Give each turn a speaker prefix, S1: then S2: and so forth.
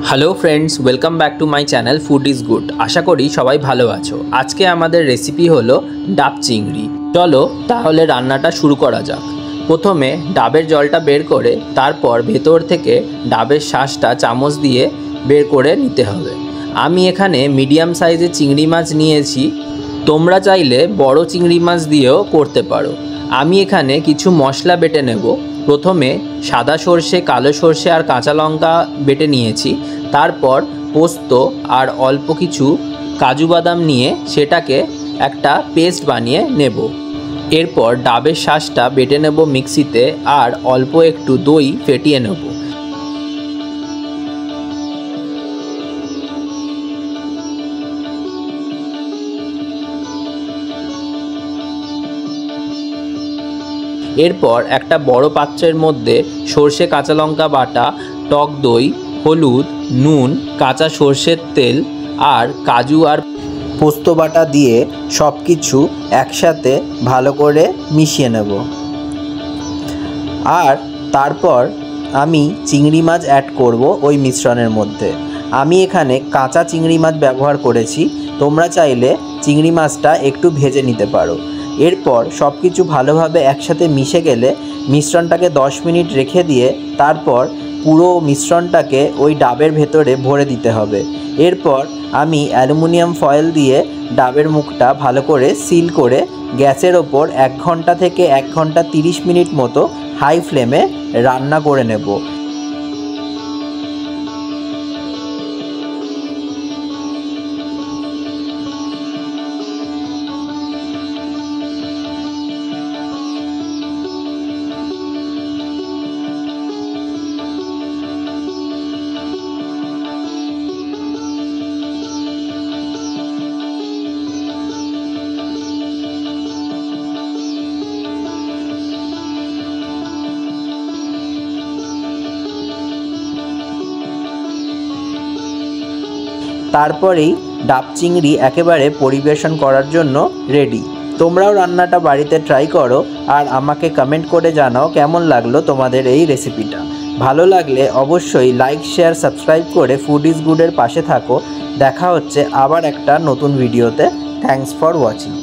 S1: Hello friends, welcome back to my channel food is good. আশা করি সবাই ভালো আছো। আজকে আমাদের রেসিপি হলো ডাব চিংড়ি। চলো তাহলে রান্নাটা শুরু করা যাক। প্রথমে ডাবের জলটা বের করে তারপর ভেতর থেকে ডাবের শাঁসটা চামচ দিয়ে বের করে নিতে হবে। আমি এখানে মিডিয়াম সাইজের চিংড়ি মাছ নিয়েছি, তোমরা চাইলে বড় চিংড়ি মাছ দিয়েও করতে পারো। আমি এখানে কিছু মশলা বেটে নেব। প্রথমে সাদা সর্ষে, কালো সর্ষে আর কাঁচা লঙ্কা বেটে নিয়েছি। তারপর পোস্ত আর অল্প কিছু কাজু বাদাম নিয়ে সেটাকে একটা পেস্ট বানিয়ে নেব। এরপর ডাবের শাঁসটা বেটে নেব মিক্সিতে আর অল্প একটু দই ফেটিয়ে নেব। এরপর একটা বড় পাত্রের মধ্যে সর্ষে, কাঁচা লঙ্কা বাটা, টক দই, হলুদ, নুন, কাঁচা সর্ষের তেল আর কাজু আর পোস্ত বাটা দিয়ে সব কিছু একসাথে ভালো করে মিশিয়ে নেব। আর তারপর আমি চিংড়ি মাছ অ্যাড করব ওই মিশ্রণের মধ্যে। আমি এখানে কাঁচা চিংড়ি মাছ ব্যবহার করেছি, তোমরা চাইলে চিংড়ি মাছটা একটু ভেজে নিতে পারো। এরপর সব কিছু ভালোভাবে একসাথে মিশে গেলে মিশ্রণটাকে 10 মিনিট রেখে দিয়ে তারপর পুরো মিশ্রণটাকে ওই ডাবের ভেতরে ভরে দিতে হবে। এরপর আমি অ্যালুমিনিয়াম ফয়েল দিয়ে ডাবের মুখটা ভালো করে সিল করে গ্যাসের ওপর 1 ঘন্টা থেকে 1 ঘন্টা 30 মিনিট মতো হাই ফ্লেমে রান্না করে নেব। তারপরেই ডাব চিংড়ি একেবারে পরিবেশন করার জন্য রেডি। তোমরাও রান্নাটা বাড়িতে ট্রাই করো আর আমাকে কমেন্ট করে জানাও কেমন লাগলো তোমাদের এই রেসিপিটা। ভালো লাগলে অবশ্যই লাইক, শেয়ার, সাবস্ক্রাইব করে ফুড ইজ গুডের পাশে থাকো। দেখা হচ্ছে আবার একটা নতুন ভিডিওতে। Thanks for watching.